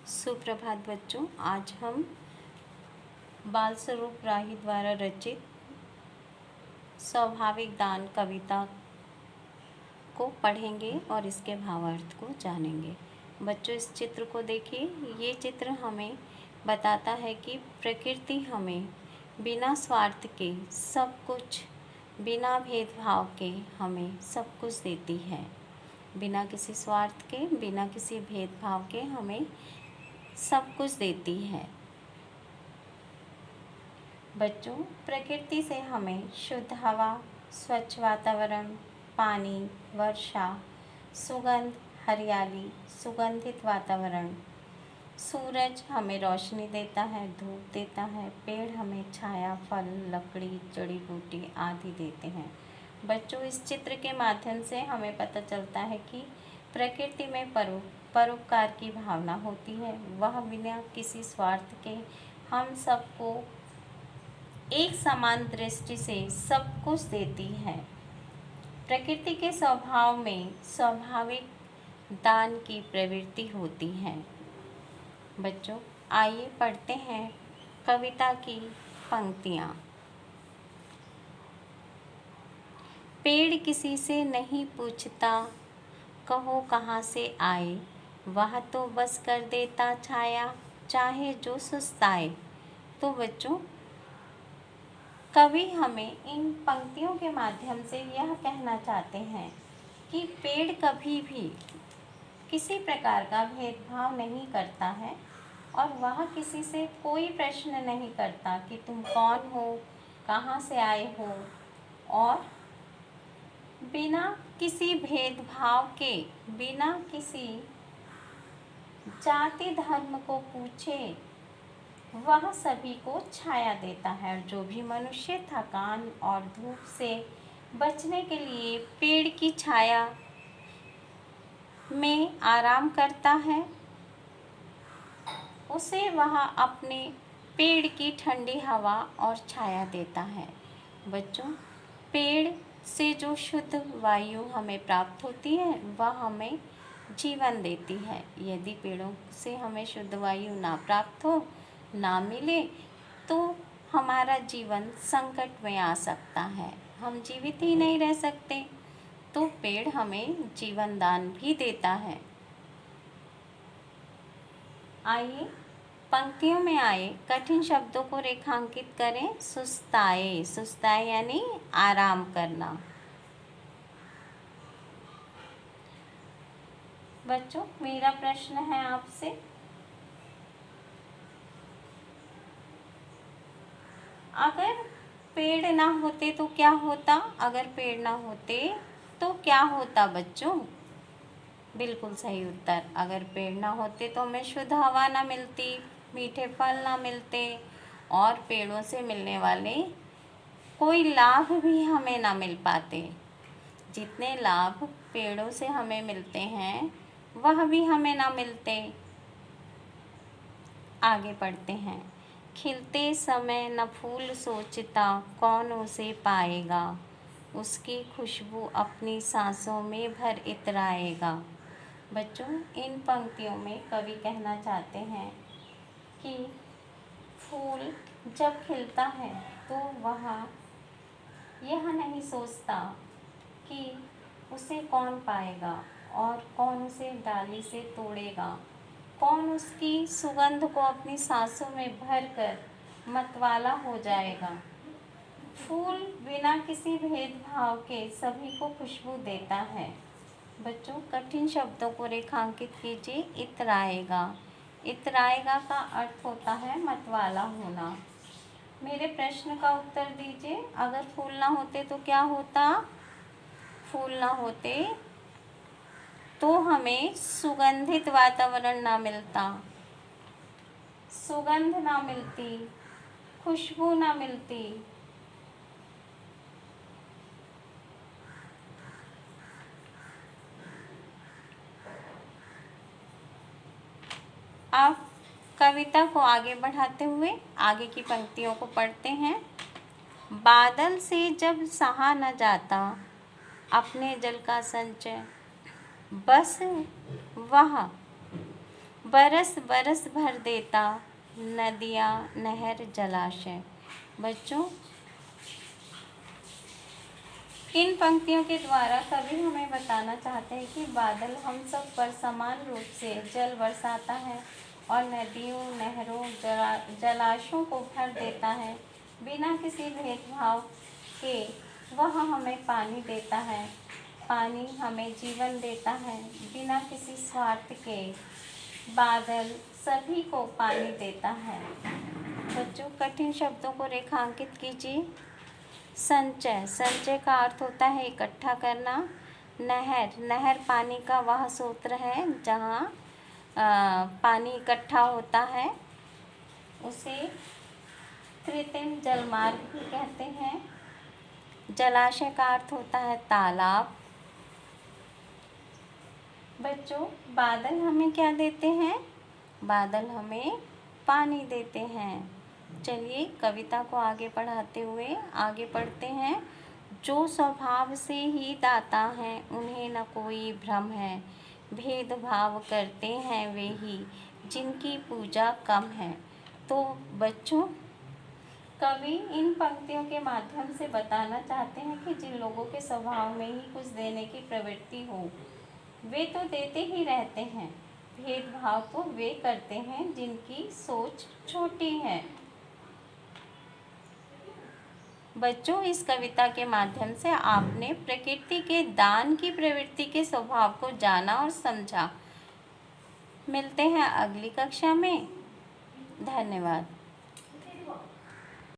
सुप्रभात बच्चों। आज हम बाल स्वरूप राही द्वारा रचित स्वाभाविक दान कविता को पढ़ेंगे और इसके भावार्थ को जानेंगे। बच्चों, इस चित्र को देखिए। ये चित्र हमें बताता है कि प्रकृति हमें बिना स्वार्थ के सब कुछ, बिना भेदभाव के हमें सब कुछ देती है। बिना किसी स्वार्थ के, बिना किसी भेदभाव के हमें सब कुछ देती है। बच्चों, प्रकृति से हमें शुद्ध हवा, स्वच्छ वातावरण, पानी, वर्षा, सुगंध, हरियाली, सुगंधित वातावरण, सूरज हमें रोशनी देता है, धूप देता है, पेड़ हमें छाया, फल, लकड़ी, जड़ी बूटी आदि देते हैं। बच्चों, इस चित्र के माध्यम से हमें पता चलता है कि प्रकृति में परोपकार की भावना होती है। वह बिना किसी स्वार्थ के हम सबको एक समान दृष्टि से सब कुछ देती है। प्रकृति के स्वभाव में स्वाभाविक दान की प्रवृत्ति होती है। बच्चों, आइए पढ़ते हैं कविता की पंक्तियाँ। पेड़ किसी से नहीं पूछता, कहो कहाँ से आए, वह तो बस कर देता छाया, चाहे जो सुस्ताए। तो बच्चों, कवि हमें इन पंक्तियों के माध्यम से यह कहना चाहते हैं कि पेड़ कभी भी किसी प्रकार का भेदभाव नहीं करता है और वह किसी से कोई प्रश्न नहीं करता कि तुम कौन हो, कहाँ से आए हो, और बिना किसी भेदभाव के, बिना किसी जाति धर्म को पूछे वह सभी को छाया देता है। और जो भी मनुष्य थकान और धूप से बचने के लिए पेड़ की छाया में आराम करता है, उसे वह अपने पेड़ की ठंडी हवा और छाया देता है। बच्चों, पेड़ से जो शुद्ध वायु हमें प्राप्त होती है वह हमें जीवन देती है। यदि पेड़ों से हमें शुद्ध वायु ना प्राप्त हो, ना मिले, तो हमारा जीवन संकट में आ सकता है, हम जीवित ही नहीं रह सकते। तो पेड़ हमें जीवन दान भी देता है। आइए पंक्तियों में आए कठिन शब्दों को रेखांकित करें। सुस्ताए, सुस्ताए यानी आराम करना। बच्चों, मेरा प्रश्न है आपसे, अगर पेड़ ना होते तो क्या होता? अगर पेड़ ना होते तो क्या होता बच्चों? बिल्कुल सही उत्तर। अगर पेड़ ना होते तो हमें शुद्ध हवा ना मिलती, मीठे फल ना मिलते, और पेड़ों से मिलने वाले कोई लाभ भी हमें ना मिल पाते। जितने लाभ पेड़ों से हमें मिलते हैं वह भी हमें ना मिलते। आगे पढ़ते हैं। खिलते समय न फूल सोचता, कौन उसे पाएगा, उसकी खुशबू अपनी सांसों में भर इतराएगा। बच्चों, इन पंक्तियों में कवि कहना चाहते हैं कि फूल जब खिलता है तो वह यह नहीं सोचता कि उसे कौन पाएगा और कौन उसे डाली से तोड़ेगा, कौन उसकी सुगंध को अपनी सांसों में भरकर मतवाला हो जाएगा। फूल बिना किसी भेदभाव के सभी को खुशबू देता है। बच्चों, कठिन शब्दों को रेखांकित कीजिए। इतराएगा, इतराएगा का अर्थ होता है मतवाला होना। मेरे प्रश्न का उत्तर दीजिए। अगर फूल ना होते तो क्या होता? फूल ना होते तो हमें सुगंधित वातावरण ना मिलता, सुगंध ना मिलती, खुशबू ना मिलती। अब कविता को आगे बढ़ाते हुए आगे की पंक्तियों को पढ़ते हैं। बादल से जब सहा न जाता अपने जल का संचय, बस वह बरस बरस भर देता नदियाँ नहर जलाशय। बच्चों, इन पंक्तियों के द्वारा कवि हमें बताना चाहते हैं कि बादल हम सब पर समान रूप से जल बरसाता है और नदियों नहरों जलाशयों को भर देता है। बिना किसी भेदभाव के वह हमें पानी देता है। पानी हमें जीवन देता है। बिना किसी स्वार्थ के बादल सभी को पानी देता है। बच्चों, कठिन शब्दों को रेखांकित कीजिए। संचय, संचय का अर्थ होता है इकट्ठा करना। नहर, नहर पानी का वह स्रोत है जहाँ पानी इकट्ठा होता है, उसे कृत्रिम जलमार्ग भी कहते हैं। जलाशय का अर्थ होता है तालाब। बच्चों, बादल हमें क्या देते हैं? बादल हमें पानी देते हैं। चलिए कविता को आगे पढ़ाते हुए आगे पढ़ते हैं। जो स्वभाव से ही दाता हैं उन्हें न कोई भ्रम है, भेदभाव करते हैं वे ही जिनकी पूजा कम है। तो बच्चों, कवि इन पंक्तियों के माध्यम से बताना चाहते हैं कि जिन लोगों के स्वभाव में ही कुछ देने की प्रवृत्ति हो, वे तो देते ही रहते हैं। भेदभाव तो वे करते हैं जिनकी सोच छोटी है। बच्चों, इस कविता के माध्यम से आपने प्रकृति के दान की प्रवृत्ति के स्वभाव को जाना और समझा। मिलते हैं अगली कक्षा में। धन्यवाद।